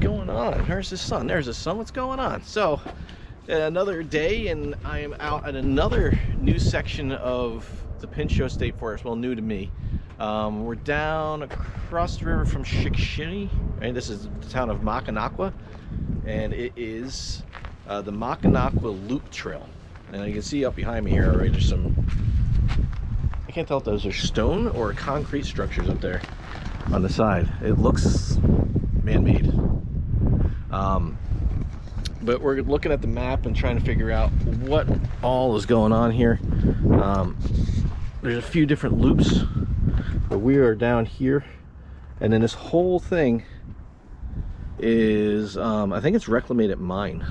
going on? Where's the sun? There's the sun. What's going on? So, another day, and I am out at another new section of the Pinchot State Forest. Well, new to me. We're down across the river from Shickshinny. Right? This is the town of Mocanaqua, and it is the Mocanaqua Loop Trail. And you can see up behind me here already, there's some, I can't tell if those are stone or concrete structures up there on the side. It looks man-made. But we're looking at the map and trying to figure out what all is going on here. There's a few different loops, but we are down here, and then this whole thing is I think it's reclamated mine.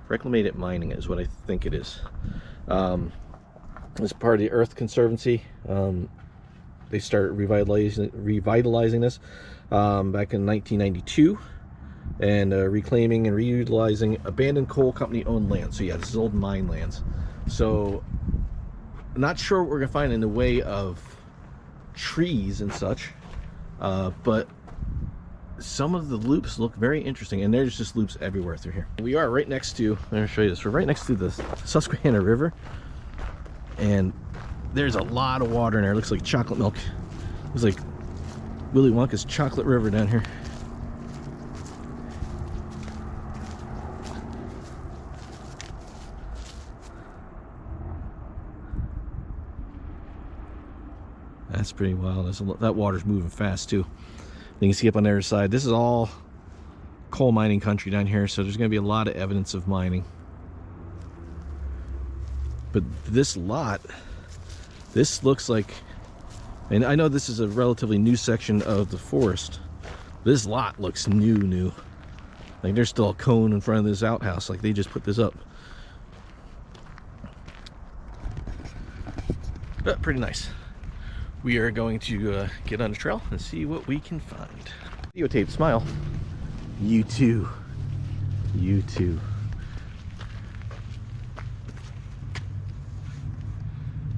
Reclamated mining is what I think it is. It's part of the Earth Conservancy. They started revitalizing this back in 1992, and reclaiming and reutilizing abandoned coal company owned land. So yeah, this is old mine lands. So I'm not sure what we're gonna find in the way of trees and such, but some of the loops look very interesting, and there's just loops everywhere through here. We are right next to, let me show you this, we're right next to the Susquehanna River, and there's a lot of water in there. It looks like chocolate milk. It's like Willy Wonka's chocolate river down here. That's pretty wild. That water's moving fast too. You can see up on the other side, this is all coal mining country down here, so there's going to be a lot of evidence of mining. But this lot, this looks like, and I know this is a relatively new section of the forest, this lot looks new. Like there's still a cone in front of this outhouse, like they just put this up. But pretty nice. We are going to get on the trail and see what we can find. Videotape, smile. You too. You too.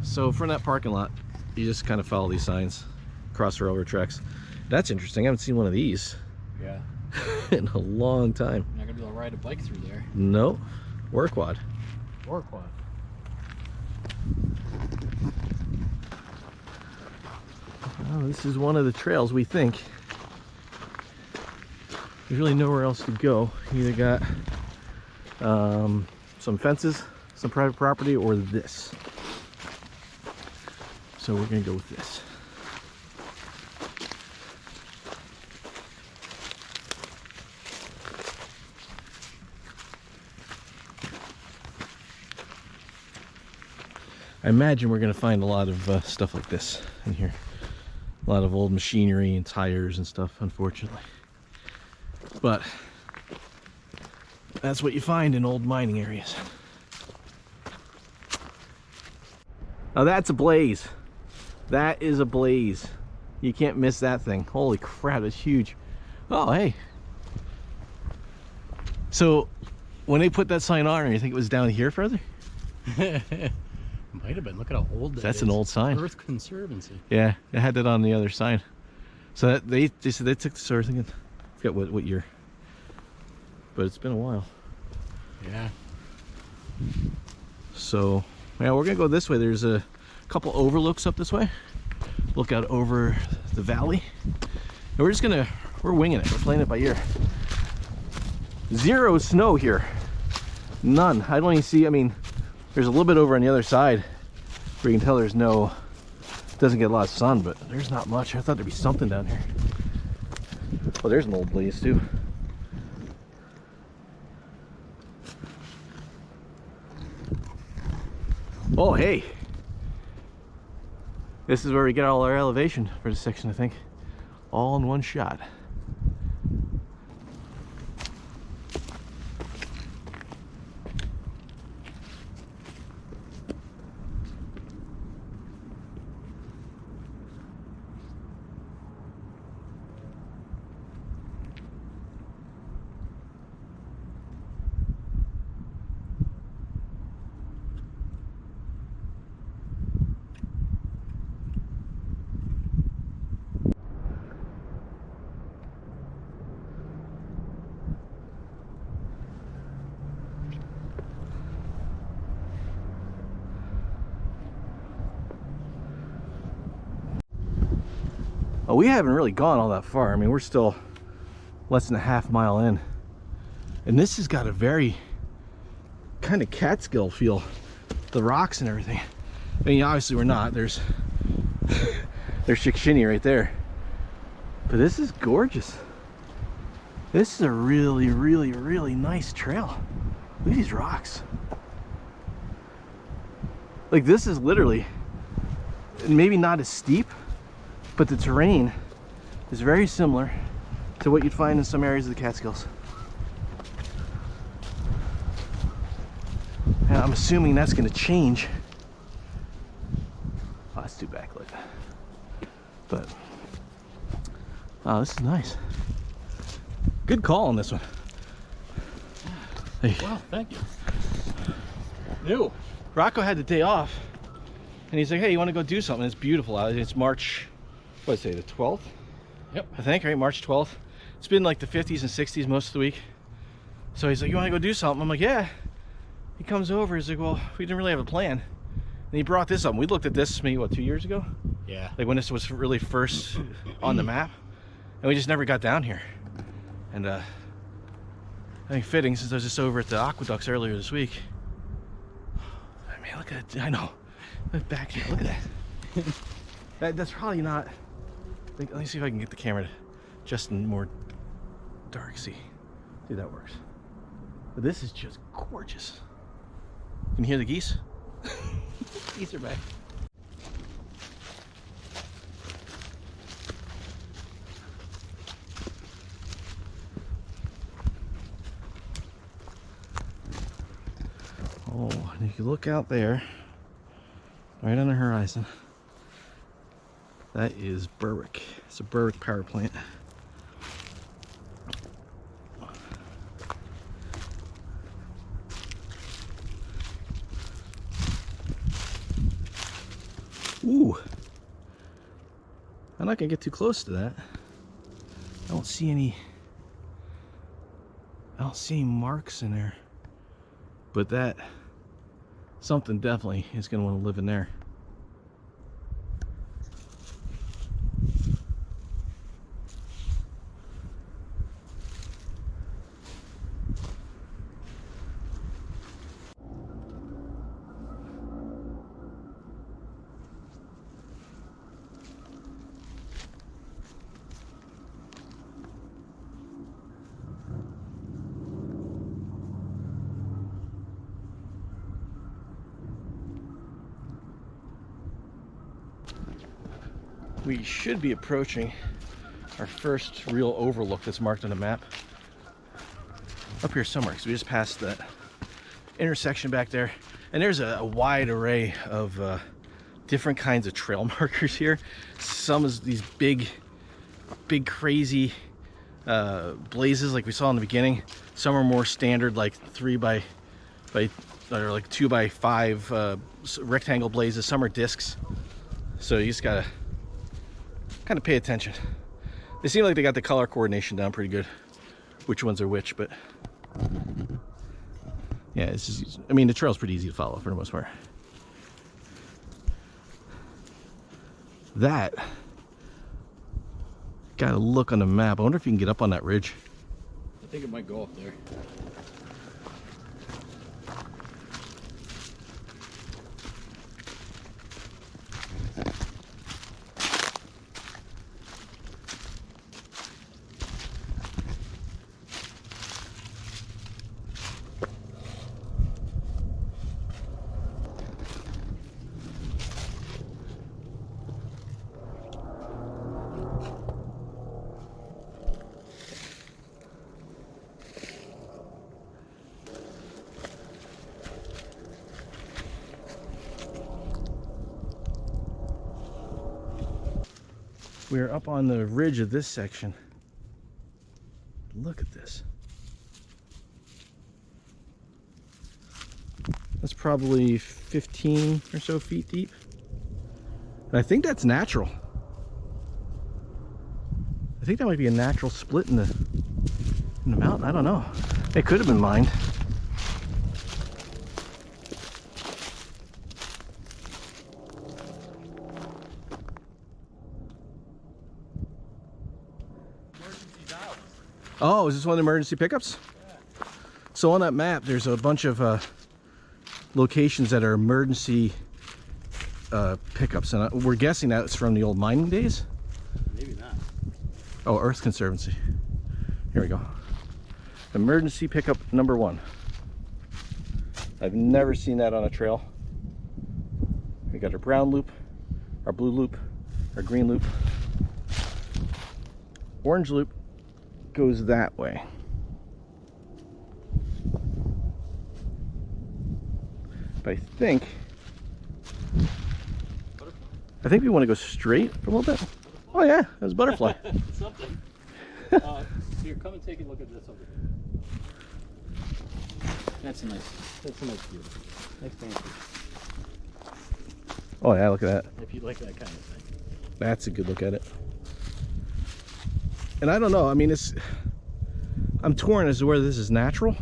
So from that parking lot, you just kind of follow these signs, cross the railroad tracks. That's interesting. I haven't seen one of these. Yeah. In a long time. You're not gonna be able to ride a bike through there. No. Or a quad. Or a quad. Well, this is one of the trails, we think. There's really nowhere else to go. You either got some fences, some private property, or this. So we're gonna go with this. I imagine we're gonna find a lot of stuff like this in here. A lot of old machinery and tires and stuff, unfortunately. But that's what you find in old mining areas. Now that's a blaze. That is a blaze. You can't miss that thing. Holy crap, it's huge. Oh, hey. So when they put that sign on, you think it was down here further? Might have been. Look at how old that is. That's an old sign. Earth Conservancy. Yeah, it had that on the other side. So that they said they took this Earth, I forget what year, but it's been a while. Yeah. So yeah, we're gonna go this way. There's a couple overlooks up this way. Look out over the valley, and we're winging it. We're playing it by ear. Zero snow here. None. I don't even see. I mean, there's a little bit over on the other side where you can tell there's no, doesn't get a lot of sun, but there's not much. I thought there'd be something down here. Oh, there's an old blaze too. Oh, hey. This is where we get all our elevation for this section, I think. All in one shot. Oh, we haven't really gone all that far. I mean, we're still less than a half mile in. And this has got a very kind of Catskill feel. The rocks and everything. I mean, obviously we're not. There's Shickshinny right there. But this is gorgeous. This is a really, really, really nice trail. Look at these rocks. Like, this is literally, maybe not as steep, but the terrain is very similar to what you'd find in some areas of the Catskills. And I'm assuming that's going to change. Oh, that's too backlit. But, oh, this is nice. Good call on this one. Hey. Well, thank you. New. Rocco had the day off, and he's like, hey, you want to go do something? It's beautiful out. It's March, what did I say, the 12th? Yep. I think, right? March 12th. It's been like the 50s and 60s most of the week. So he's like, you want to go do something? I'm like, yeah. He comes over, he's like, well, we didn't really have a plan. And he brought this up. We looked at this maybe, what, 2 years ago? Yeah. Like when this was really first on the map. And we just never got down here. And I think fitting, since I was just over at the aqueducts earlier this week. I mean, look at it. I know. Look back here. Look at that. That's probably not. Let me see if I can get the camera to just in more dark. See if that works. But this is just gorgeous. Can you hear the geese? Geese are back. Oh, and if you look out there, right on the horizon, that is Berwick. It's a Berwick power plant. Ooh, I'm not gonna get too close to that. I don't see any marks in there, but that something definitely is gonna want to live in there. We should be approaching our first real overlook that's marked on the map. Up here somewhere, because we just passed that intersection back there. And there's a wide array of different kinds of trail markers here. Some is these big crazy blazes like we saw in the beginning. Some are more standard, like 3 by or like 2 by 5 rectangle blazes. Some are discs. So you just gotta kind of pay attention. They seem like they got the color coordination down pretty good, which ones are which, but yeah, it's just, I mean, the trail's pretty easy to follow for the most part. That, gotta look on the map. I wonder if you can get up on that ridge. I think it might go up there. We're up on the ridge of this section. Look at this. That's probably 15 or so feet deep. And I think that's natural. I think that might be a natural split in the mountain. I don't know. It could have been mined. Oh, is this one of the emergency pickups? Yeah. So on that map, there's a bunch of locations that are emergency pickups, and we're guessing that's from the old mining days. Maybe not. Oh, Earth Conservancy. Here we go. Emergency pickup number 1. I've never seen that on a trail. We got our brown loop, our blue loop, our green loop. Orange loop goes that way. But I think we want to go straight for a little bit. Oh yeah, there's a butterfly. Something. Here, come and take a look at this over here. That's a nice view. Nice fancy. Oh yeah, look at that. If you like that kind of thing. That's a good look at it. And I don't know, I mean, I'm torn as to whether this is natural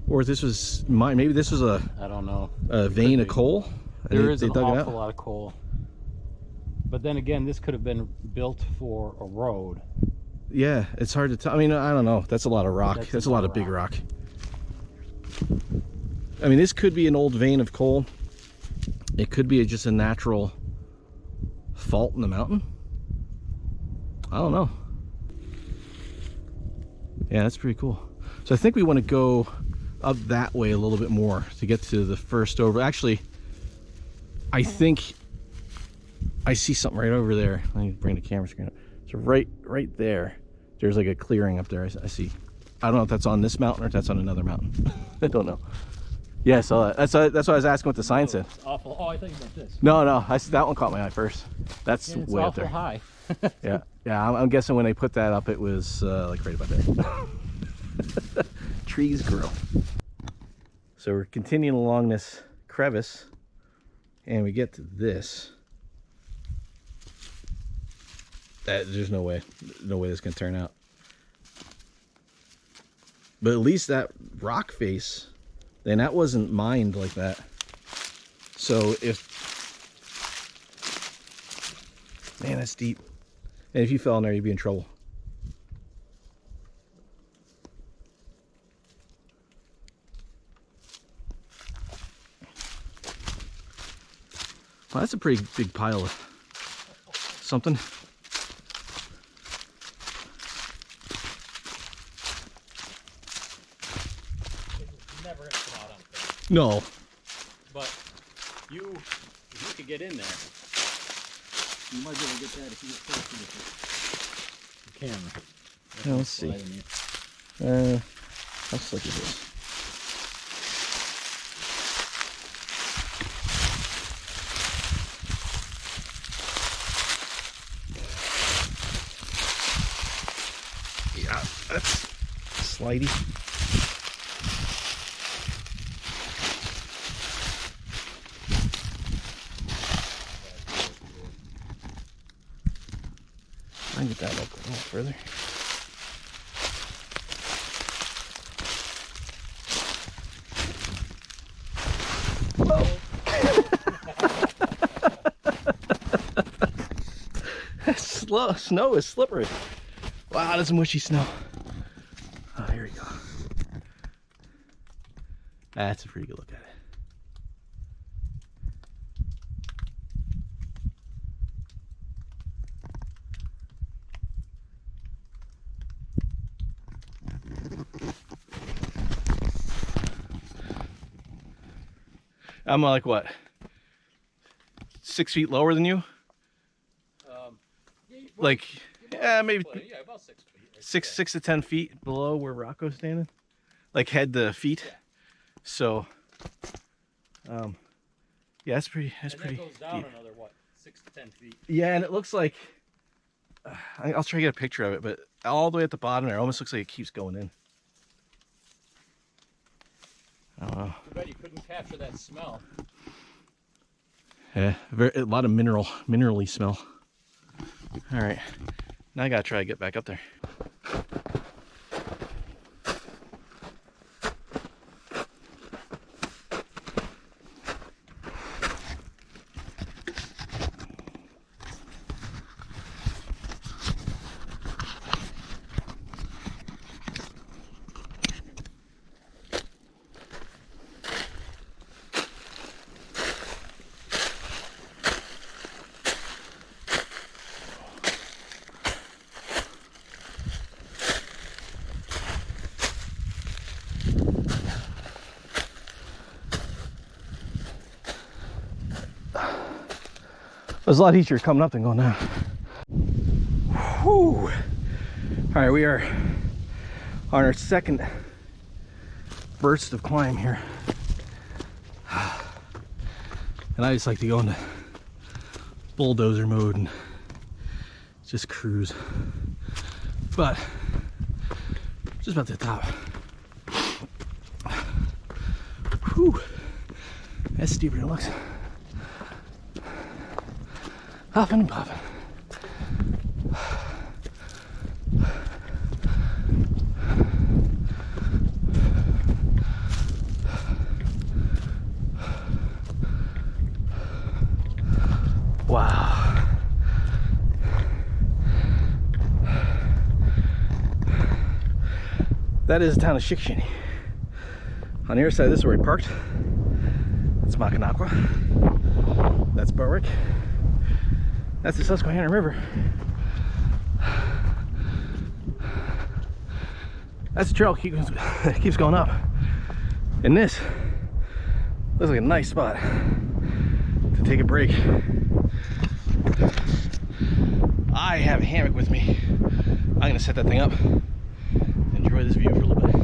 or if this was maybe this was I don't know. A vein of coal. There is an awful lot of coal. But then again, this could have been built for a road. Yeah, it's hard to tell. I mean, I don't know. That's a lot of rock. That's a lot of big rock. I mean, this could be an old vein of coal. It could be just a natural fault in the mountain. I don't know. Yeah, that's pretty cool. So I think we want to go up that way a little bit more to get to the first over. Actually, I think I see something right over there. Let me bring the camera screen up. So right there, there's like a clearing up there. I see. I don't know if that's on this mountain or if that's on another mountain. I don't know. Yeah, I saw that. That's why I was asking what the sign said. It's awful. Oh, I think about this. No, that one caught my eye first. That's it's way up there. high. Yeah. I'm guessing when they put that up, it was like right about there. Trees grow. So we're continuing along this crevice, and we get to this. There's no way this can turn out. But at least that rock face, then that wasn't mined like that. So man, that's deep. And if you fell in there, you'd be in trouble. Well, that's a pretty big pile of something. Never gonna come out on film. No. But if you could get in there, you might be able to get that if you get close to the camera. Yeah, let's see. How slick is this? Yeah, that's slidey. I can get that up a little further. Snow is slippery. Wow, that's mushy snow. Oh, here we go. That's a pretty good look at it. I'm like what? 6 feet lower than you? Like, yeah, maybe about 6 feet. Right 6 to 10 feet below where Rocco's standing, like head to feet. Yeah. So, yeah, that's pretty. That's pretty. That goes down deep. another what, 6 to 10 feet. Yeah, and it looks like I'll try to get a picture of it, but all the way at the bottom there, it almost looks like it keeps going in. I don't know. Too bad you couldn't capture that smell. Yeah, a lot of minerally smell. All right, now I gotta try to get back up there. was a lot easier coming up than going down. Whew. All right, we are on our second burst of climb here. And I just like to go into bulldozer mode and just cruise. But just about to the top. Whew. That's steeper than it looks. Huffing and puffing. Wow. That is the town of Shickshinny. On the other side, this is where we parked. That's Mocanaqua. That's Berwick. That's the Susquehanna River. That's the trail that keeps going up. And this looks like a nice spot to take a break. I have a hammock with me. I'm gonna set that thing up. Enjoy this view for a little bit.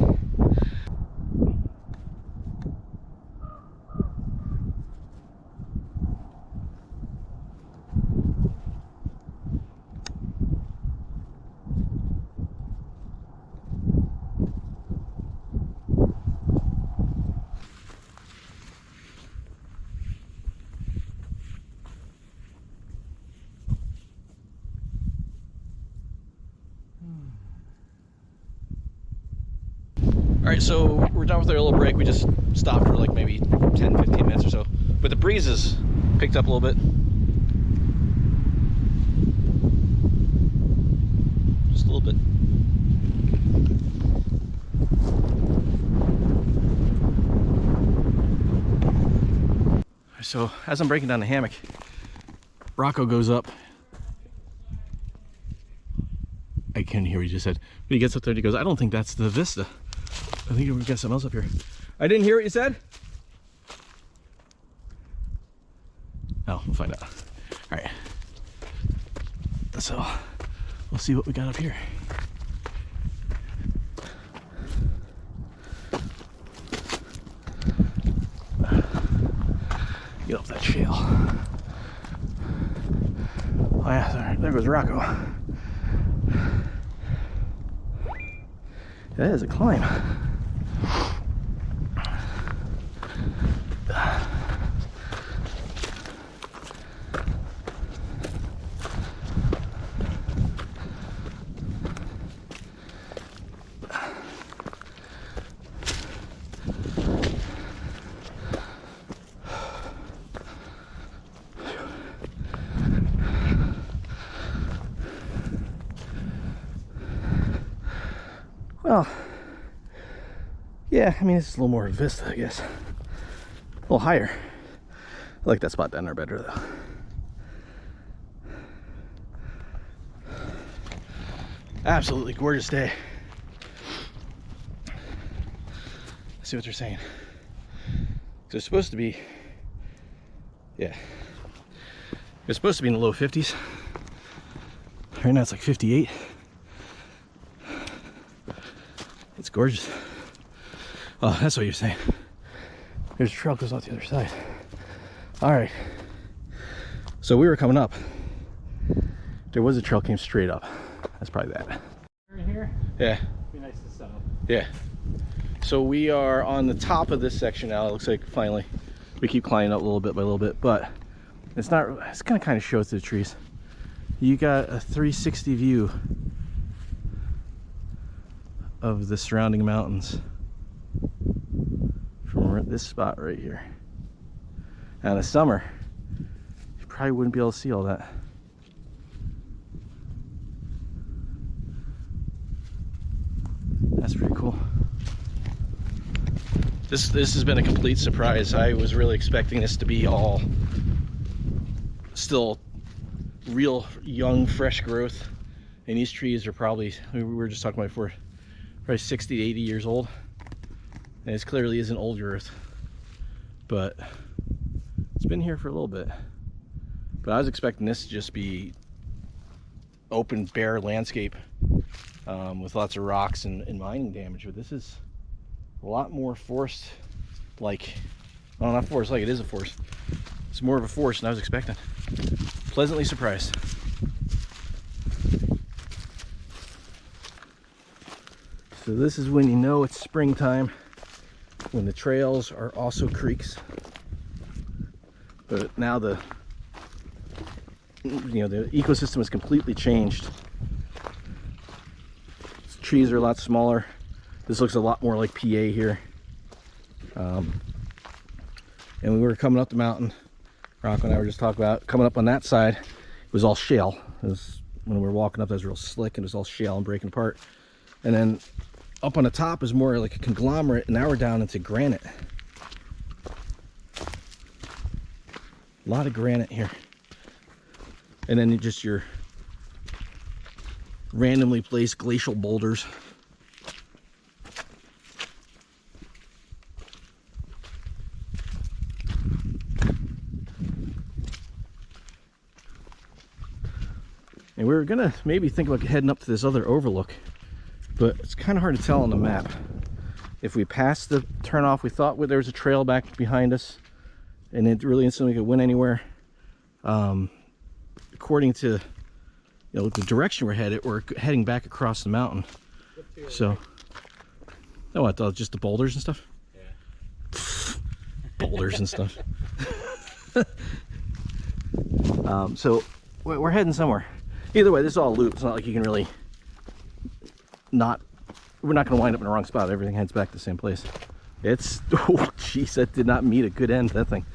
All right, so we're done with our little break. We just stopped for like maybe 10-15 minutes or so. But the breeze has picked up a little bit. Just a little bit. So as I'm breaking down the hammock, Rocco goes up. I can't hear what he just said. But he gets up there and he goes, I don't think that's the vista. I think we've got something else up here. I didn't hear what you said? Oh, we'll find out. All right. So, we'll see what we got up here. Get off that shale. Oh yeah, there goes Rocco. That is a climb. Well, yeah, I mean, it's a little more vista, I guess. A little higher. I like that spot down there better, though. Absolutely gorgeous day. Let's see what they're saying. So it's supposed to be, yeah, it's supposed to be in the low 50s. Right now it's like 58. It's gorgeous. Oh, that's what you're saying. There's a trail goes out the other side. All right. So we were coming up. There was a trail came straight up. That's probably that. In here? Yeah. Be nice to set up. Yeah. So we are on the top of this section now. It looks like finally we keep climbing up a little bit by a little bit, but it's not. It's gonna kind of show through the trees. You got a 360 view of the surrounding mountains from this spot right here. Now in the summer, you probably wouldn't be able to see all that. That's pretty cool. This has been a complete surprise. I was really expecting this to be all still real young, fresh growth. And these trees are probably, we were just talking about before, probably 60 to 80 years old. And this clearly isn't old growth, but it's been here for a little bit. But I was expecting this to just be open, bare landscape with lots of rocks and mining damage. But this is a lot more forest-like. Well, not forest-like, it is a forest. It's more of a forest than I was expecting. Pleasantly surprised. So this is when you know it's springtime, when the trails are also creeks. But now the ecosystem has completely changed. Trees are a lot smaller. This looks a lot more like PA here. And we were coming up the mountain. Rocco and I were just talking about coming up on that side. It was all shale. It was, when we were walking up, that was real slick and it was all shale and breaking apart. And then up on the top is more like a conglomerate, and now we're down into granite. A lot of granite here. And then just your randomly placed glacial boulders. And we were gonna maybe think about heading up to this other overlook, but it's kind of hard to tell on the map. If we passed the turnoff, we thought there was a trail back behind us, and it really instantly could win anywhere. According to the direction we're heading back across the mountain. So, oh, I thought just the boulders and stuff. Yeah. Boulders and stuff. So we're heading somewhere. Either way, this is all a loop. It's not like you can really we're not going to wind up in the wrong spot. Everything heads back to the same place. It's, oh geez, that did not meet a good end, that thing.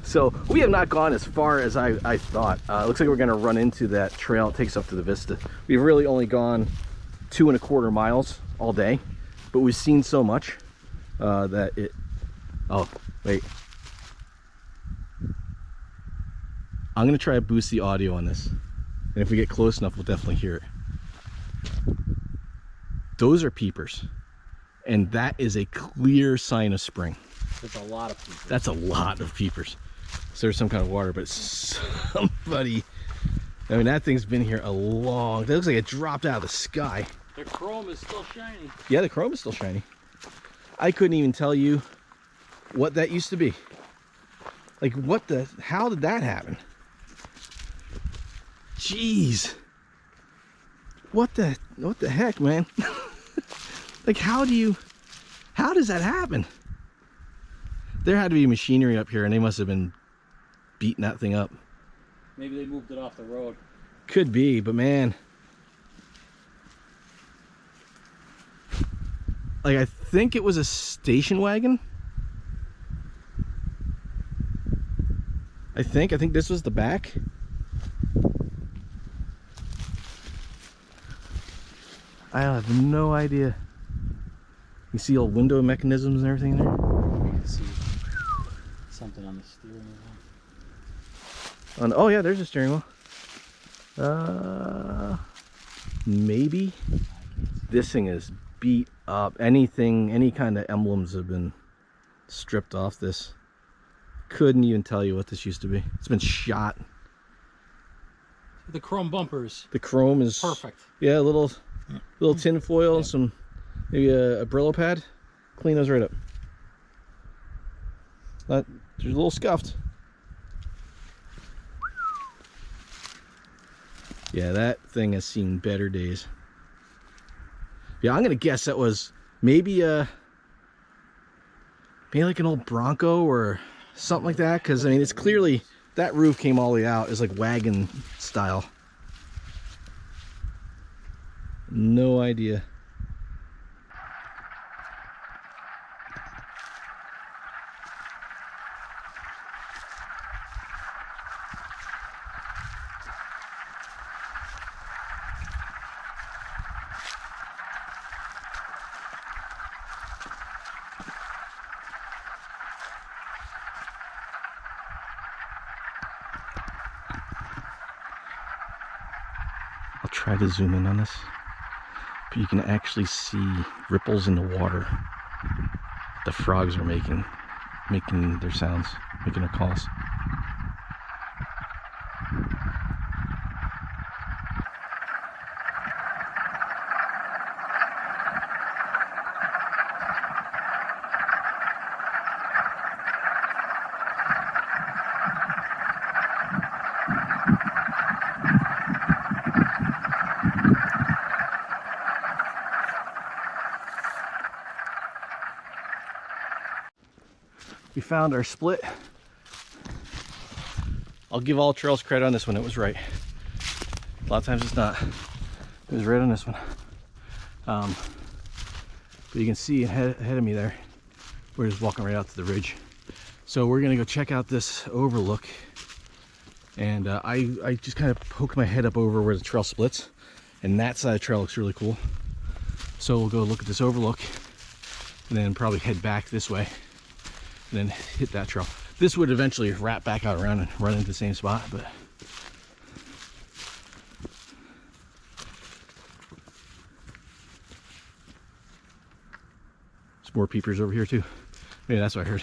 So we have not gone as far as I thought. It looks like we're going to run into that trail. It takes up to the vista. We've really only gone 2.25 miles all day, but we've seen so much that it, oh wait, I'm going to try to boost the audio on this, and if we get close enough we'll definitely hear it. Those are peepers, and that is a clear sign of spring. There's a lot of peepers. That's a lot of peepers. So there's some kind of water, but somebody, I mean, that thing's been here a long, that looks like it dropped out of the sky. The chrome is still shiny. Yeah, the chrome is still shiny. I couldn't even tell you what that used to be. Like, how did that happen? Jeez. What the heck, man? Like, how does that happen? There had to be machinery up here, and they must have been beating that thing up. Maybe they moved it off the road. Could be, but man, like, I think it was a station wagon. I think this was the back. I have no idea. You see all window mechanisms and everything there? You can see something on the steering wheel. Oh yeah, there's a steering wheel. Maybe. This thing is beat up. Any kind of emblems have been stripped off this. Couldn't even tell you what this used to be. It's been shot. The chrome bumpers. The chrome is perfect. Yeah, a little tin foil and some, maybe a Brillo pad. Clean those right up. They're a little scuffed. Yeah, that thing has seen better days. Yeah, I'm gonna guess that was maybe like an old Bronco or something like that, because I mean, it's clearly, that roof came all the way out. It's like wagon style. No idea. I'll try to zoom in on this, but you can actually see ripples in the water. The frogs are making their sounds, making their calls. we found our split. I'll give all trails credit on this one. It was right. A lot of times it's not. It was right on this one. But you can see ahead of me there, we're just walking right out to the ridge. So we're gonna go check out this overlook. And I just kind of poked my head up over where the trail splits, and that side of the trail looks really cool. So we'll go look at this overlook and then probably head back this way and then hit that trail. This would eventually wrap back out around and run into the same spot, but there's more peepers over here too. Maybe that's what I heard.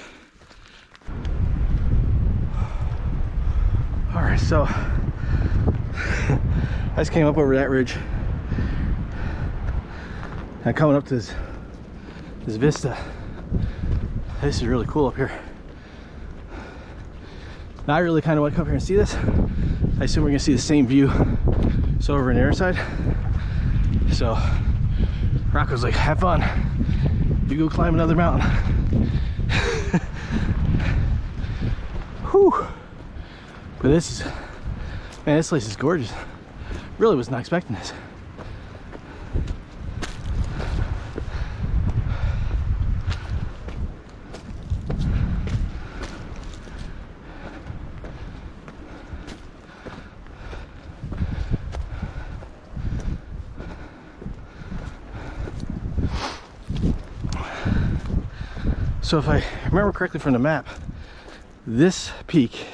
All right, so I just came up over that ridge. And coming up to this vista. This is really cool up here. Now I really kind of want to come up here and see this. I assume we're gonna see the same view. So over on the other side. So Rocco's like, have fun. You go climb another mountain. Whew. But this is, man, this place is gorgeous. Really was not expecting this. So if I remember correctly from the map, this peak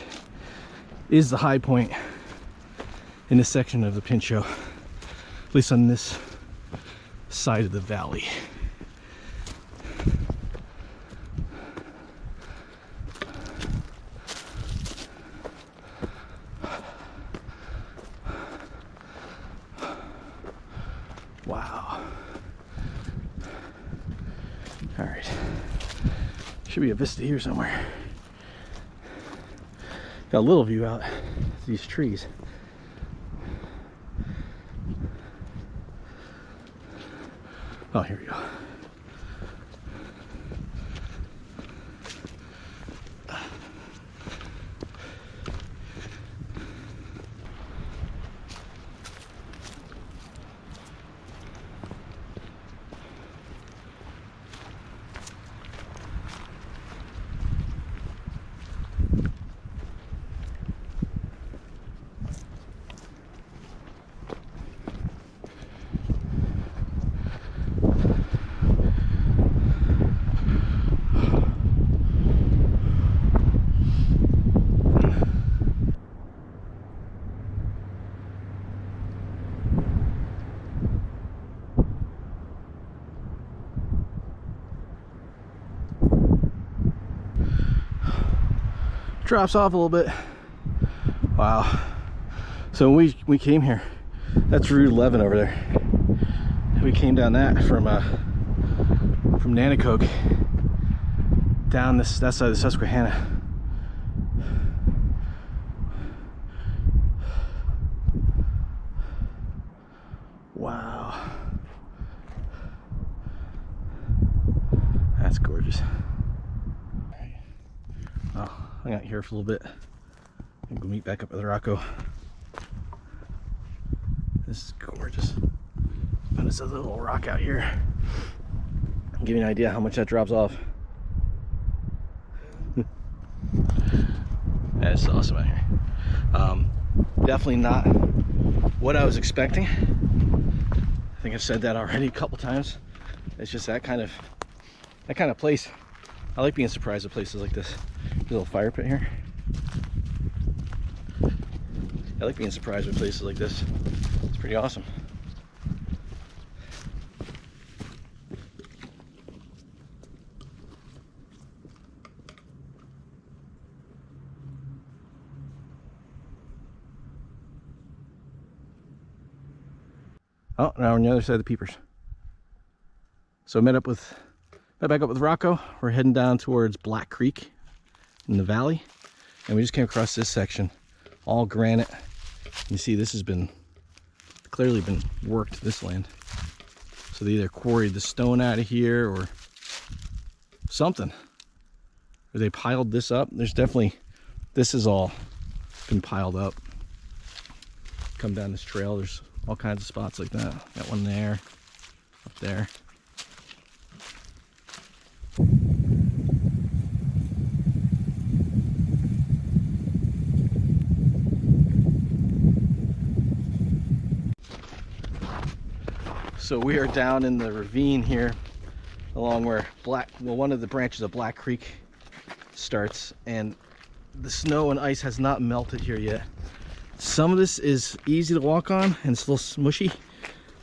is the high point in this section of the Pinchot, at least on this side of the valley. Wow. All right. Should be a vista here somewhere. Got a little view out these trees. Oh, here we go. Drops off a little bit. Wow. So when we came here, that's Route 11 over there. We came down that from Mocanaqua down that side of the Susquehanna. Wow. That's gorgeous. Oh, I got here for a little bit and go meet back up with Rocco. This is gorgeous. Found this other little rock out here. I'll give you an idea how much that drops off. That's awesome out here. Definitely not what I was expecting. I think I've said that already a couple times. It's just that kind of place. I like being surprised at places like this. There's a little fire pit here. I like being surprised with places like this. It's pretty awesome. Oh, now we're on the other side of the peepers. So I met back up with Rocco. We're heading down towards Black Creek in the valley, and we just came across this section, all granite. You see, this has clearly been worked, this land. So they either quarried the stone out of here or something. where they piled this up. There's definitely, this has all been piled up. Come down this trail, there's all kinds of spots like that. Got one there, up there. So we are down in the ravine here along where one of the branches of Black Creek starts, and the snow and ice has not melted here yet. Some of this is easy to walk on and it's a little smushy,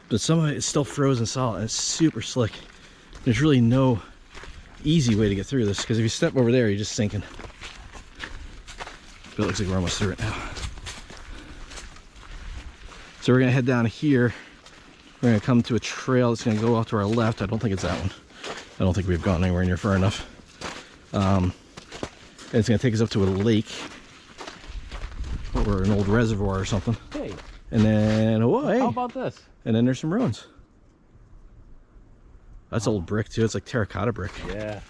but some of it is still frozen solid and it's super slick. There's really no easy way to get through this, because if you step over there, you're just sinking. But it looks like we're almost through it now. So we're gonna head down here. We're gonna come to a trail that's gonna go off to our left. I don't think it's that one. I don't think we've gone anywhere near far enough. And it's gonna take us up to a lake or an old reservoir or something. Hey. And then, oh, hey. How about this? And then there's some ruins. That's old brick too. It's like terracotta brick. Yeah.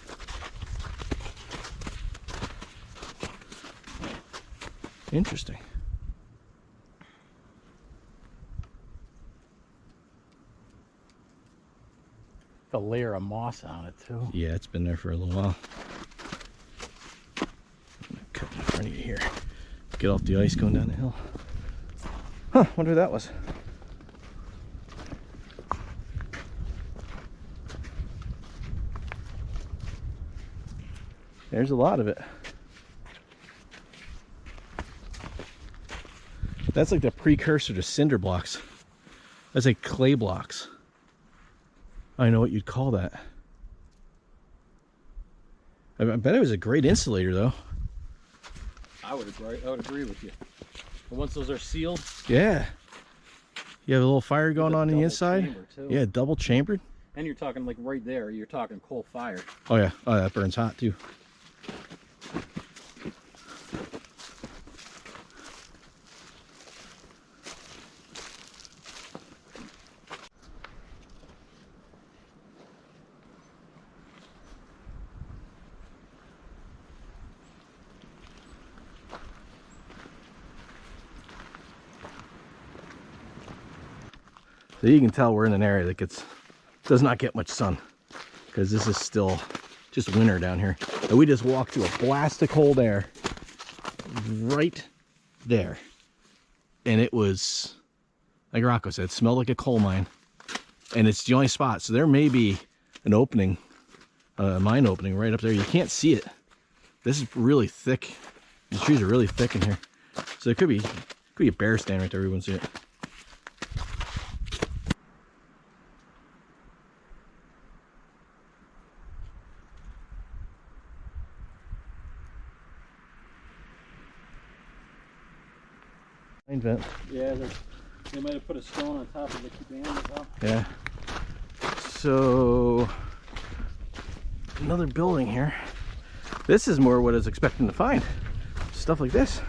Interesting. The layer of moss on it too. Yeah, it's been there for a little while. I'm gonna cut in front of you here. Get off the ice going down the hill. Huh, wonder who that was. There's a lot of it. That's like the precursor to cinder blocks. That's like clay blocks. I don't know what you'd call that. I bet it was a great insulator though. I would agree with you. But once those are sealed, yeah. You have a little fire going on the inside. Yeah, double chambered. And you're talking like right there, you're talking coal fire. Oh yeah, oh that burns hot too. So you can tell we're in an area that does not get much sun, because this is still just winter down here. And we just walked through a blast of cold air right there. And it was, like Rocco said, it smelled like a coal mine. And it's the only spot. So there may be an opening, a mine opening right up there. You can't see it. This is really thick. The trees are really thick in here. So there could be a bear stand right there. We wouldn't see it. Vent. Yeah, they might have put a stone on top of the dam as well. Yeah. So another building here. This is more what I was expecting to find. Stuff like this.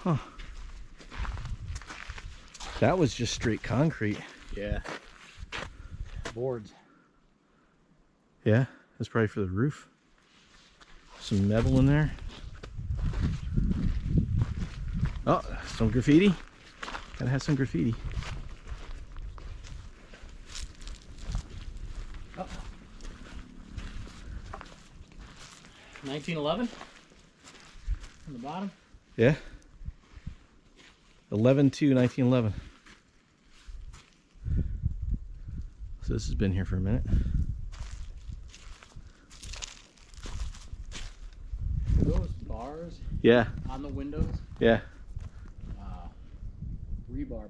Huh. That was just straight concrete. Yeah. Boards. Yeah, that's probably for the roof. Some metal in there. Oh, some graffiti. Gotta have some graffiti. Oh. 1911 on the bottom. Yeah. 11/2/1911. So this has been here for a minute. Those bars. Yeah. On the windows. Yeah. Wow. Rebar bars.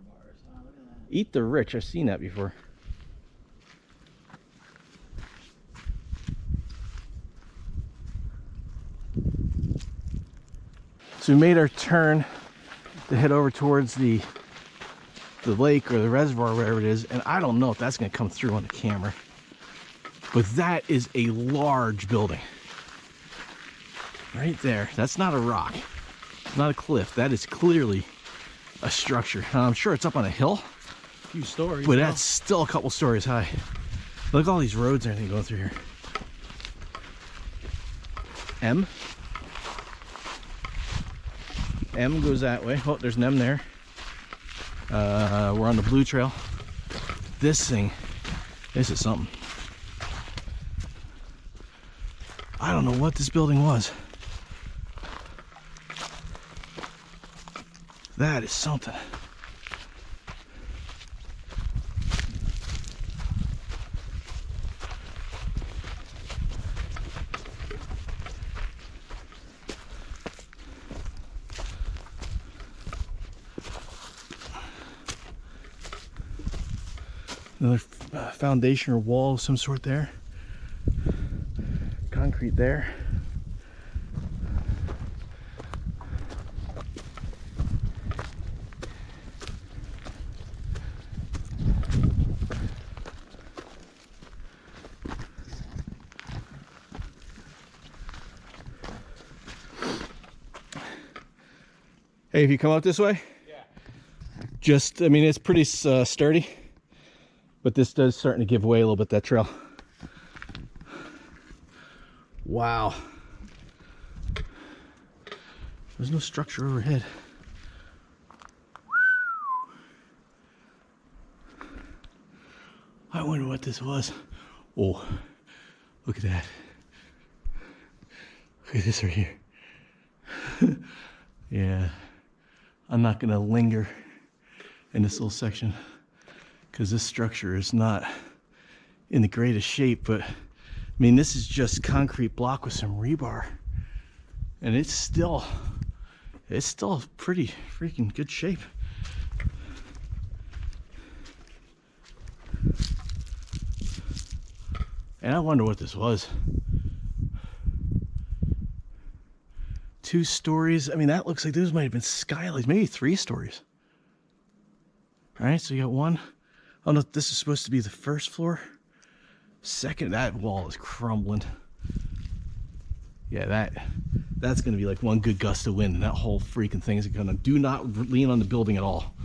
Oh, look at that. Eat the rich. I've seen that before. So we made our turn to head over towards the lake or the reservoir, wherever it is, and I don't know if that's going to come through on the camera, but that is a large building. Right there. That's not a rock. It's not a cliff. That is clearly a structure. I'm sure it's up on a hill. A few stories. But that's still a couple stories high. Look at all these roads and everything going through here. M goes that way. Oh, there's an M there. We're on the Blue Trail. This thing, this is something. I don't know what this building was. That is something. Another foundation or wall of some sort there. Concrete there. Hey, if you come out this way, I mean, it's pretty sturdy, but this does starting to give way a little bit, that trail. Wow. There's no structure overhead. I wonder what this was. Oh, look at that. Look at this right here. Yeah. I'm not gonna linger in this little section because this structure is not in the greatest shape, but I mean, this is just concrete block with some rebar, and it's still pretty freaking good shape. And I wonder what this was. 2 stories. I mean, that looks like those might have been skylights, maybe 3 stories. All right, so you got one. Oh no, this is supposed to be the first floor. Second, that wall is crumbling. Yeah, that's gonna be like one good gust of wind, and that whole freaking thing is gonna. Do not lean on the building at all.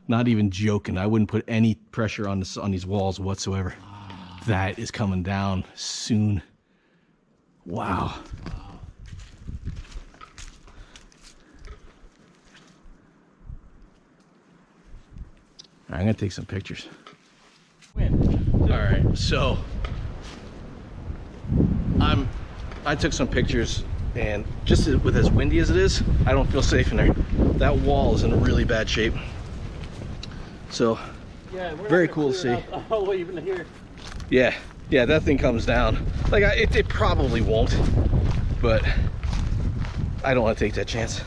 Not even joking. I wouldn't put any pressure on these walls whatsoever. That is coming down soon. Wow. I'm gonna take some pictures. All right, so I took some pictures, and just with as windy as it is, I don't feel safe in there. That wall is in really bad shape. So yeah, very cool to see. All the way even here. Yeah, that thing comes down. Like, it probably won't, but I don't want to take that chance.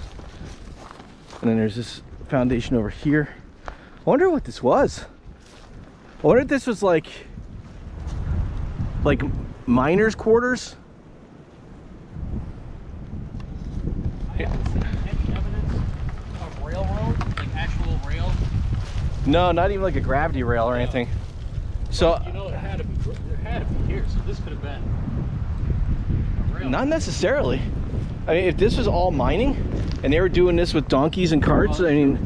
And then there's this foundation over here. I wonder what this was. I wonder if this was like miners' quarters. I haven't seen any evidence of railroad, like actual rail. No, not even like a gravity rail or anything. So you know, there had to be here, so this could have been a rail. Not necessarily. I mean, if this was all mining and they were doing this with donkeys and carts, I mean,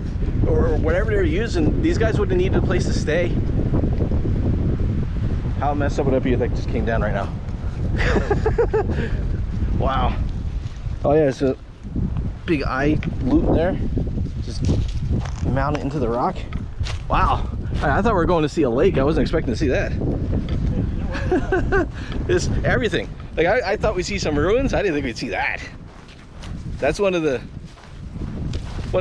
or whatever they were using, these guys would have needed a place to stay. How messed up would that be if that just came down right now? Wow. Oh yeah, it's a big eye loop there. Just mount it into the rock. Wow. I thought we were going to see a lake. I wasn't expecting to see that. It's everything. Like I thought we'd see some ruins. I didn't think we'd see that. That's one of the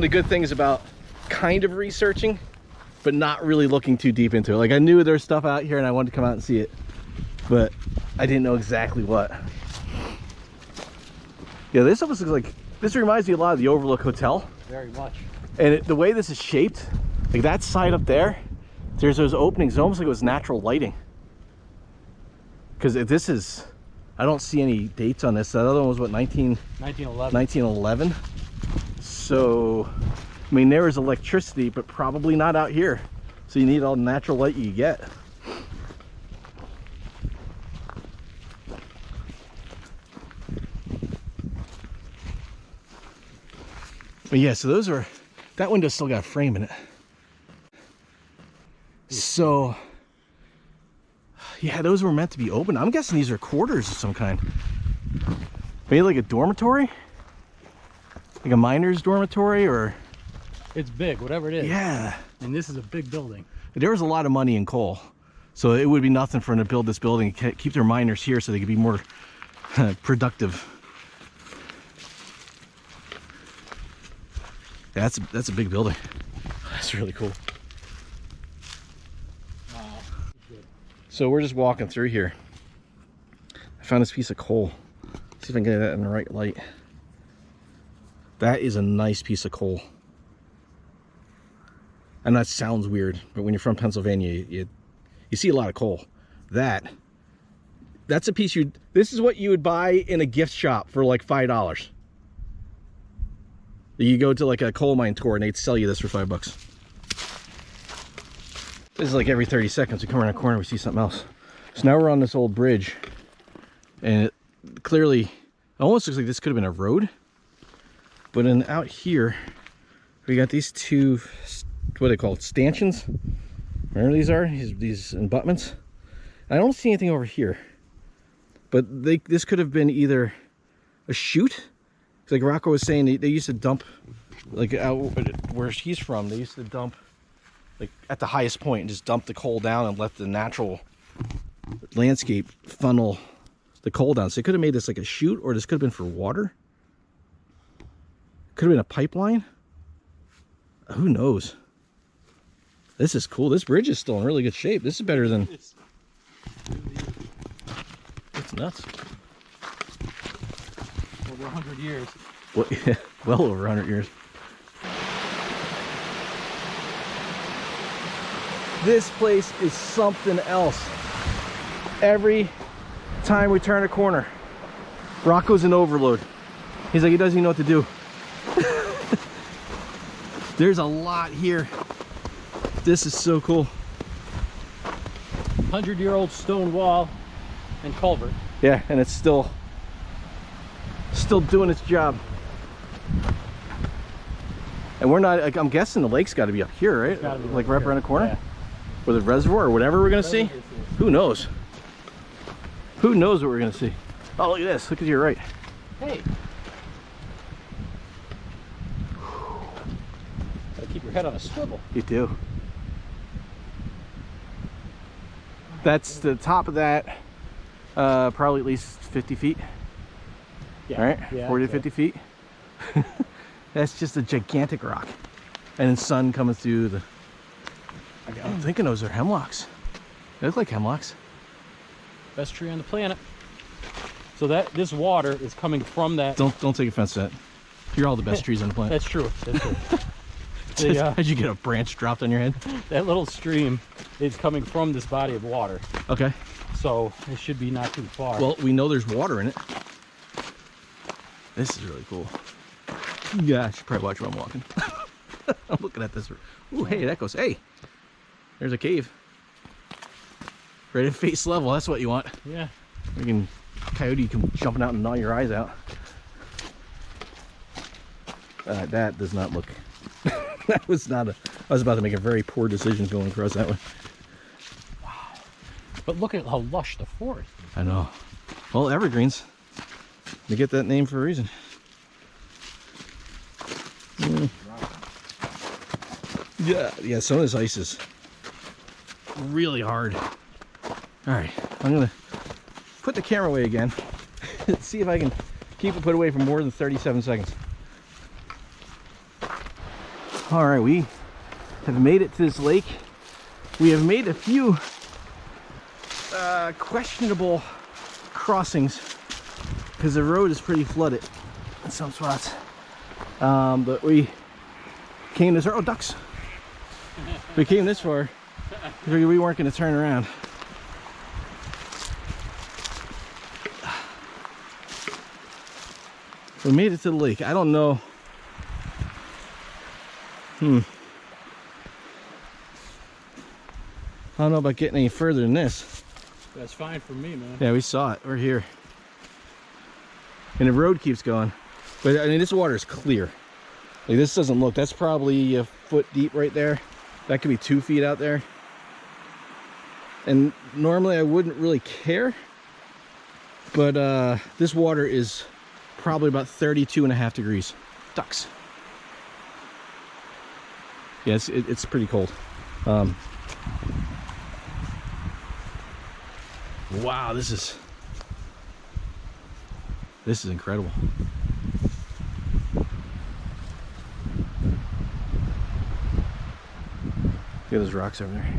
good things about kind of researching, but not really looking too deep into it. Like, I knew there's stuff out here and I wanted to come out and see it, but I didn't know exactly what. Yeah, this almost looks like, this reminds me a lot of the Overlook Hotel. Very much. And the way this is shaped, like that side up there, there's those openings, almost like it was natural lighting. Because this is, I don't see any dates on this. That other one was what, 1911? So, I mean, there is electricity, but probably not out here. So you need all the natural light you get. But yeah, so those are, that window still got a frame in it. So, yeah, those were meant to be open. I'm guessing these are quarters of some kind. Maybe like a dormitory? Like a miner's dormitory, or? It's big, whatever it is. Yeah. And this is a big building. There was a lot of money in coal. So it would be nothing for them to build this building and keep their miners here so they could be more productive. Yeah, that's a big building. That's really cool. Wow. So we're just walking through here. I found this piece of coal. Let's see if I can get that in the right light. That is a nice piece of coal. And that sounds weird, but when you're from Pennsylvania, you see a lot of coal. That's a piece this is what you would buy in a gift shop for like $5. You go to like a coal mine tour and they'd sell you this for $5. This is like every 30 seconds we come around a corner, we see something else. So now we're on this old bridge, and it clearly almost looks like this could have been a road. But then out here, we got these two, what are they called, stanchions? Remember these are? These abutments? I don't see anything over here. But this could have been either a chute. Like Rocco was saying, they used to dump, like out where he's from, they used to dump like at the highest point and just dump the coal down and let the natural landscape funnel the coal down. So they could have made this like a chute, or this could have been for water. Could have been a pipeline. Who knows? This is cool. This bridge is still in really good shape. This is better than... It's nuts. Over 100 years. Well, yeah, well over 100 years. This place is something else. Every time we turn a corner, Rocco's in overload. He's like, he doesn't even know what to do. There's a lot here. This is so cool. 100-year-old stone wall and culvert. Yeah, and it's still doing its job. And we're not, like, I'm guessing the lake's got to be up here, right? Like right around the corner? Yeah. Or the reservoir, or whatever we're going to see. Who knows? Who knows what we're going to see? Oh, look at this. Look at your right. Hey. Gotta keep your head on a swivel. You do. That's the top of that, probably at least 50 feet. Yeah. All right, yeah, 40 to 50 feet. That's just a gigantic rock. And then sun coming through the... I'm thinking those are hemlocks. They look like hemlocks. Best tree on the planet. So this water is coming from that. Don't take offense to that. You're all the best trees on the planet. That's true. That's true. Did you get a branch dropped on your head? That little stream is coming from this body of water. Okay. So it should be not too far. Well, we know there's water in it. This is really cool. Yeah, I should probably watch where I'm walking. I'm looking at this. Ooh, hey, that goes. Hey, there's a cave. Right at face level. That's what you want. Yeah. Coyote come jumping out and gnaw your eyes out. That does not look. That was not a. I was about to make a very poor decision going across that way. Wow. But look at how lush the forest is. I know. Well, evergreens. They get that name for a reason. Yeah, some of this ice is really hard. All right, I'm gonna put the camera away again. See if I can keep it put away for more than 37 seconds. All right, we have made it to this lake. We have made a few questionable crossings because the road is pretty flooded in some spots. But we came this far. Oh, ducks! We came this far. We weren't going to turn around. We made it to the lake. I don't know. I don't know about getting any further than this. That's fine for me, man. Yeah, we saw it. We're here. And the road keeps going. But I mean, this water is clear. Like, this doesn't look, that's probably a foot deep right there. That could be 2 feet out there. And normally I wouldn't really care, but this water is probably about 32.5 degrees. Ducks. Yeah, it's pretty cold. Wow, this is incredible. Look at those rocks over there.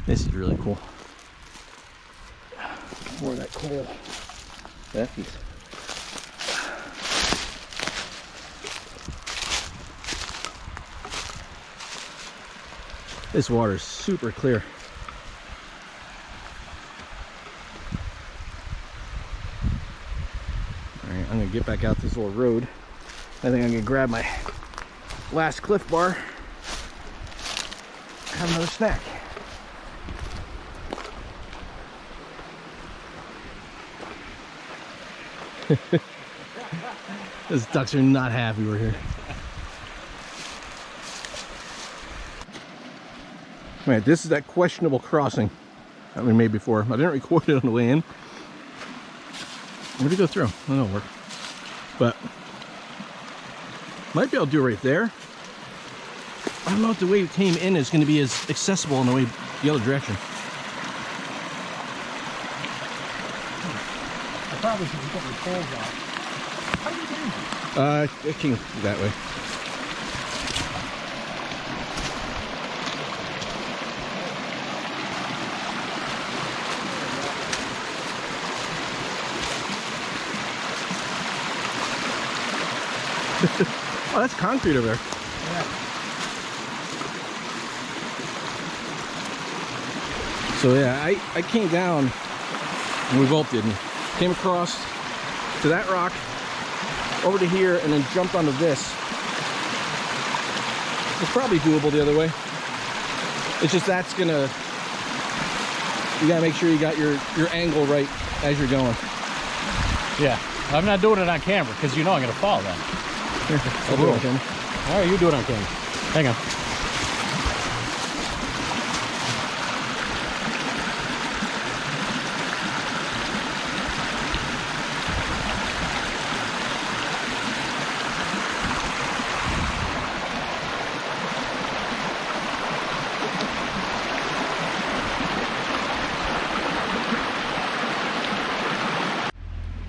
This is really cool. More of that coal. That piece. This water is super clear. Alright, I'm gonna get back out this little road. I think I'm gonna grab my last Cliff Bar. Have another snack. Those ducks are not happy we're here. Right, this is that questionable crossing that we made before. I didn't record it on the way in. Where'd it go through? I don't know, work. But might be able to do it right there. I don't know if the way it came in is going to be as accessible in the way the other direction. I probably should put my poles out. How are you doing? It came that way. Oh, that's concrete over there. Yeah. So yeah, I came down, and we both did, and came across to that rock, over to here, and then jumped onto this. It's probably doable the other way. It's just that's gonna, you gotta make sure you got your angle right as you're going. Yeah. I'm not doing it on camera because you know I'm gonna fall then. Here, I'll do it on camera. All right, you do it on camera. Hang on.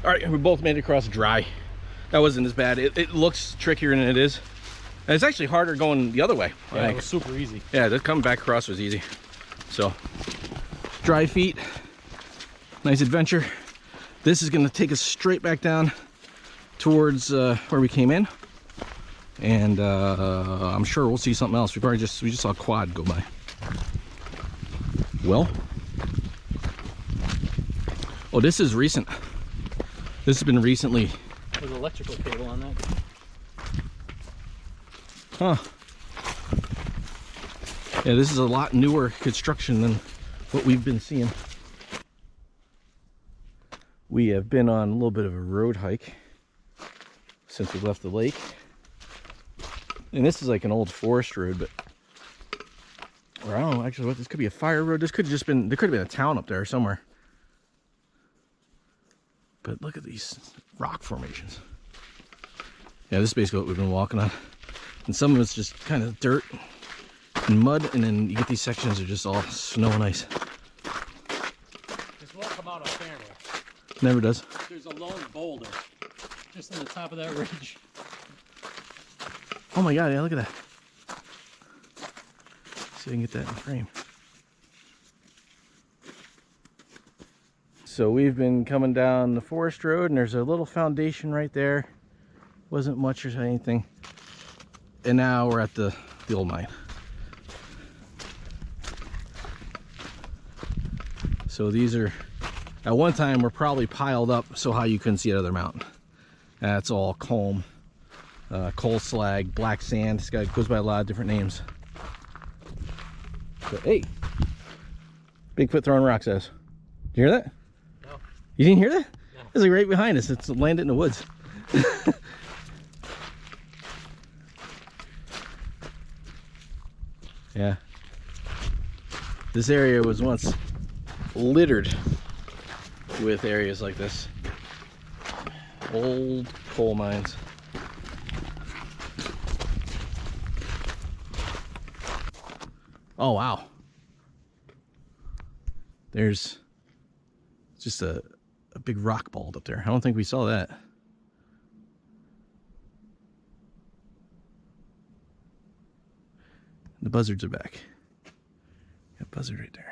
All right, we both made it across dry. That wasn't as bad. It looks trickier than it is. And it's actually harder going the other way. Yeah, it was super easy. Yeah, just coming back across was easy. So, dry feet, nice adventure. This is gonna take us straight back down towards where we came in. And I'm sure we'll see something else. We just saw a quad go by. Well, oh, this is recent. This has been recently. There's an electrical cable on that. Huh. Yeah, this is a lot newer construction than what we've been seeing. We have been on a little bit of a road hike since we left the lake. And this is like an old forest road, but, or I don't know actually what, this could be a fire road. This could have just been, there could have been a town up there somewhere. But look at these rock formations. Yeah, this is basically what we've been walking on. And some of it's just kind of dirt and mud, and then you get these sections that are just all snow and ice. This won't come out on camera. Never does. There's a lone boulder just on the top of that ridge. Oh my god, yeah, look at that. See if I can get that in frame. So we've been coming down the forest road, and there's a little foundation right there. Wasn't much or anything. And now we're at the old mine. So these are, at one time, were probably piled up so high you couldn't see the other mountain. That's all coal slag, black sand. This guy goes by a lot of different names. So, hey, Bigfoot throwing rocks at us. Did you hear that? No. You didn't hear that? No. It's like right behind us. It's landed in the woods. Yeah. This area was once littered with areas like this. Old coal mines. Oh wow. There's just a big rock bald up there. I don't think we saw that. The buzzards are back. Got a buzzard right there.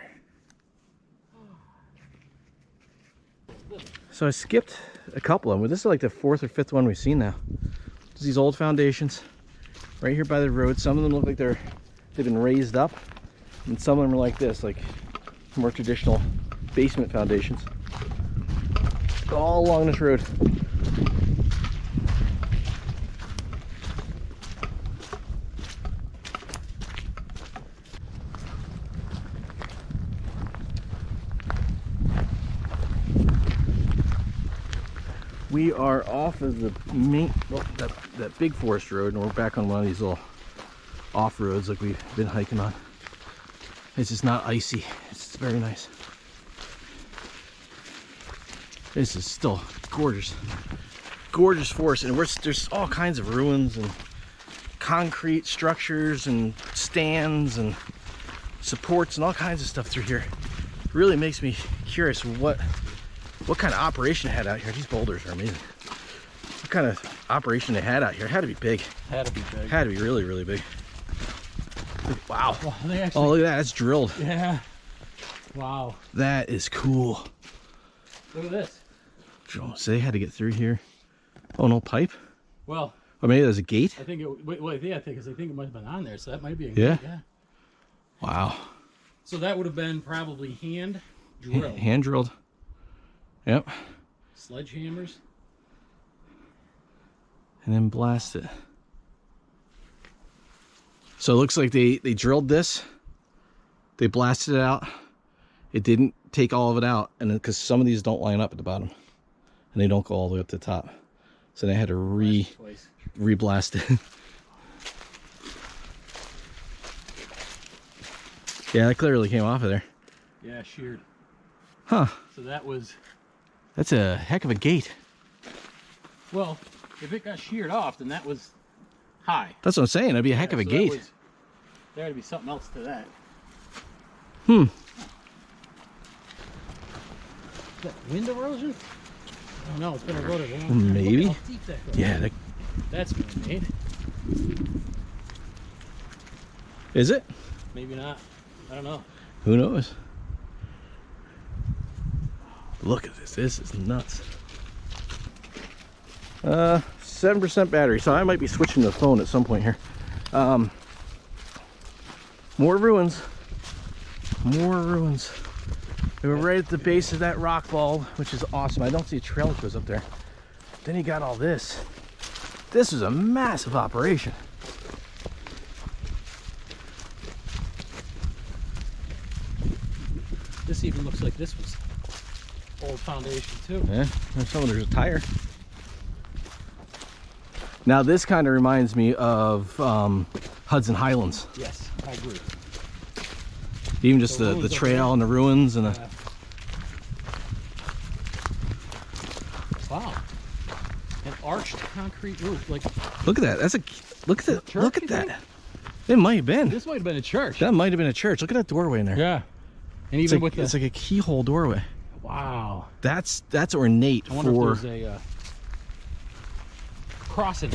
So I skipped a couple of them. This is like the 4th or 5th one we've seen now. There's these old foundations right here by the road. Some of them look like they've been raised up, and some of them are like this, like more traditional basement foundations. All along this road. We are off of the main, well, that big forest road, and we're back on one of these little off roads like we've been hiking on. It's just not icy. It's very nice. This is still gorgeous, gorgeous forest, and there's all kinds of ruins and concrete structures and stands and supports and all kinds of stuff through here. It really makes me curious what kind of operation they had out here. These boulders are amazing. What kind of operation they had out here? It had to be big. Had to be big. Had to be really, really big. Wow. Well, they actually, oh, look at that. That's drilled. Yeah. Wow. That is cool. Look at this. So they had to get through here. Oh, no pipe? Well. Or maybe there's a gate? I think yeah, I think it might have been on there, so that might be a yeah. gate. Yeah. Wow. So that would have been probably hand drilled. Hand drilled. Yep. Sledgehammers. And then blast it. So it looks like they drilled this. They blasted it out. It didn't take all of it out, and because some of these don't line up at the bottom, and they don't go all the way up to the top, so they had to re-blast it. Yeah, that clearly came off of there. Yeah, sheared. Huh. So that was. That's a heck of a gate. Well, if it got sheared off, then that was high. That's what I'm saying. That'd be a heck of a gate. There had to be something else to that. Hmm. Is that wind erosion? I don't know. It's been eroded a long time. Maybe. Look how deep that goes. Yeah. That's man-made. Is it? Maybe not. I don't know. Who knows? Look at this. This is nuts. 7% battery, so I might be switching the phone at some point here. More ruins. More ruins. We were right at the base of that rock ball, which is awesome. I don't see a trail that goes up there. Then you got all this. This is a massive operation. This even looks like this was old foundation too. Yeah, there's a tire. Now this kind of reminds me of Hudson Highlands. Yes, I agree. Even just the trail and the ruins and the... Wow. An arched concrete roof. Like, look at that. That's a look at that. Church, Look at you that. think? It might have been. This might have been a church. That might have been a church. Look at that doorway in there. Yeah. And It's even like, with the... it's like a keyhole doorway. Wow. That's ornate I wonder for... if there's a crossing.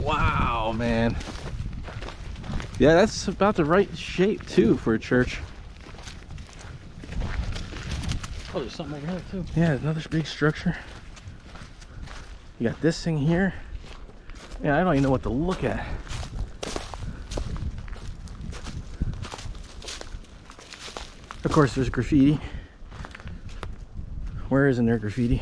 Wow, man. Yeah, that's about the right shape too for a church. Oh, there's something over here too. Yeah, another big structure. You got this thing here. Yeah, I don't even know what to look at. Of course, there's graffiti. Where isn't there graffiti?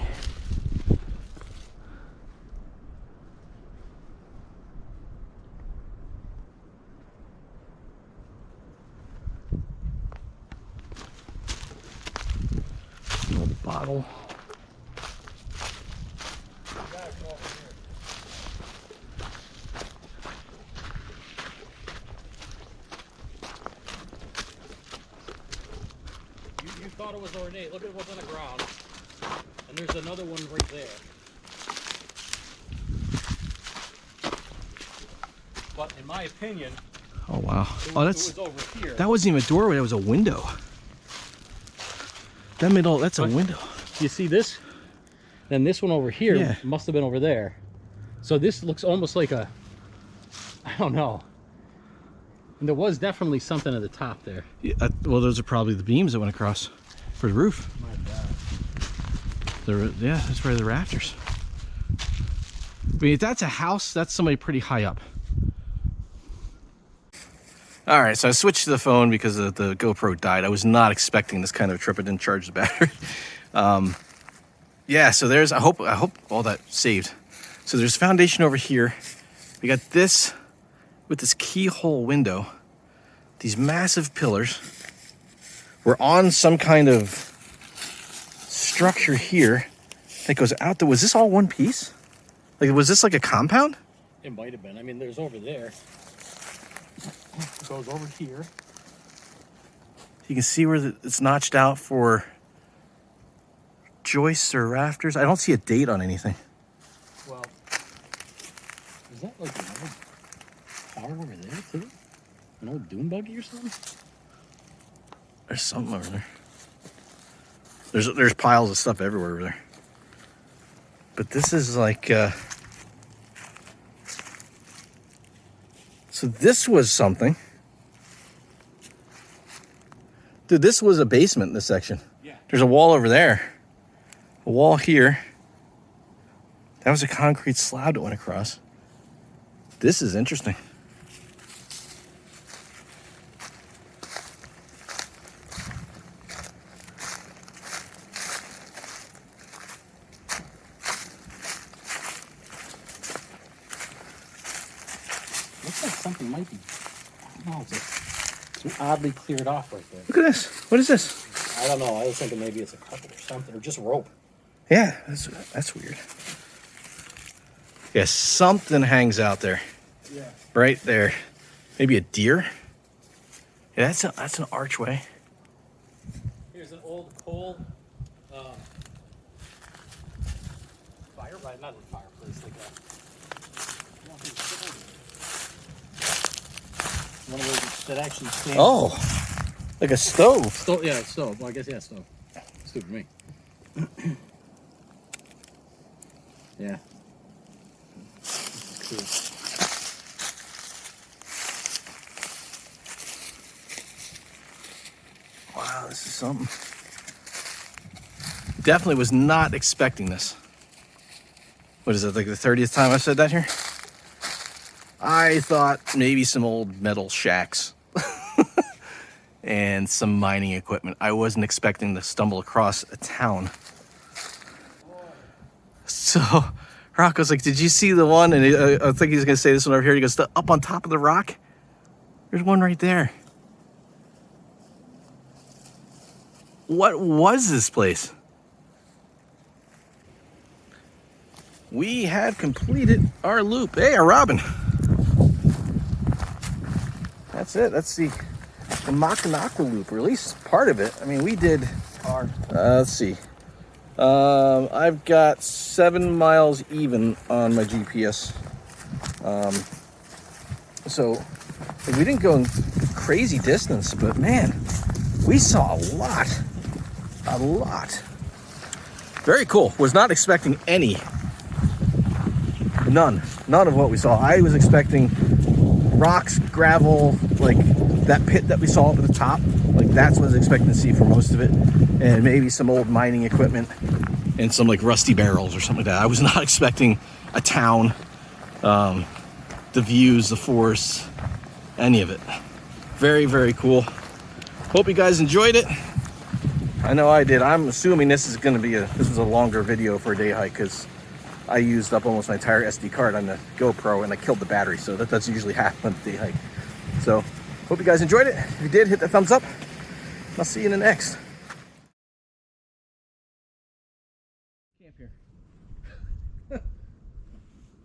An old bottle. You thought it was ornate. Look at what's on the ground. And there's another one right there. But in my opinion, Oh wow! it Oh, was over here. that wasn't even a doorway. That was a window. That middle, that's a window. You see this? Then this one over here Yeah. must have been over there. So this looks almost like a, I don't know. And there was definitely something at the top there. Yeah, well, those are probably the beams that went across for the roof. My God. Yeah, that's probably the rafters. I mean, if that's a house, that's somebody pretty high up. All right, so I switched to the phone because the GoPro died. I was not expecting this kind of trip. I didn't charge the battery. Yeah, so there's, I hope all that saved. So there's foundation over here. We got this with this keyhole window, these massive pillars. We're on some kind of structure here that goes out there. Was this all one piece? Like, was this like a compound? It might have been. I mean, there's over there. It goes over here. You can see where it's notched out for joists or rafters. I don't see a date on anything. Well, is that like an old car over there too? An old dune buggy or something? There's something over there. There's piles of stuff everywhere over there. But this is like, so this was something. Dude, this was a basement in this section. Yeah. There's a wall over there. A wall here. That was a concrete slab that went across. This is interesting. Looks like something might be, I don't know, it's oddly cleared off right there. Look at this. What is this? I don't know. I was thinking maybe it's a carpet or something, or just rope. Yeah, that's weird. Yeah, something hangs out there. Yeah. Right there. Maybe a deer? Yeah, that's an archway. Here's an old coal not a fireplace, like a one of those that actually stands. Oh, like a stove. Stove, yeah, stove. Well, I guess, yeah, stove. Stupid me. Yeah. Cool. Wow, this is something. Definitely was not expecting this. What is it, like the 30th time I've said that here? I thought maybe some old metal shacks and some mining equipment. I wasn't expecting to stumble across a town. So Rocco's like, did you see the one? And I think he's going to say this one over here. He goes, up on top of the rock? There's one right there. What was this place? We have completed our loop. Hey, a robin. That's it. That's the Mocanaqua Loop, or at least part of it. I mean, we did our, let's see. I've got 7 miles even on my GPS. So we didn't go in crazy distance, but man, we saw a lot. A lot. Very cool. Was not expecting any. None of what we saw. I was expecting rocks, gravel, like that pit that we saw up at the top. Like that's what I was expecting to see for most of it. And maybe some old mining equipment and some like rusty barrels or something like that. I was not expecting a town, the views, the forests, any of it. Very, very cool. Hope you guys enjoyed it. I know I did. I'm assuming this is going to be this was a longer video for a day hike because I used up almost my entire SD card on the GoPro and I killed the battery, so that's usually half of the day hike. So hope you guys enjoyed it. If you did, hit the thumbs up. I'll see you in the next. Camp here.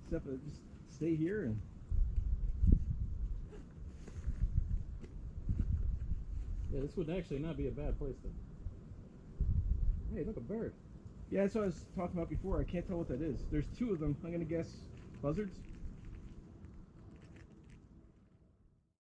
Except just stay here and. Yeah, this would actually not be a bad place to. Hey, look, a bird. Yeah, that's what I was talking about before. I can't tell what that is. There's two of them. I'm gonna guess buzzards.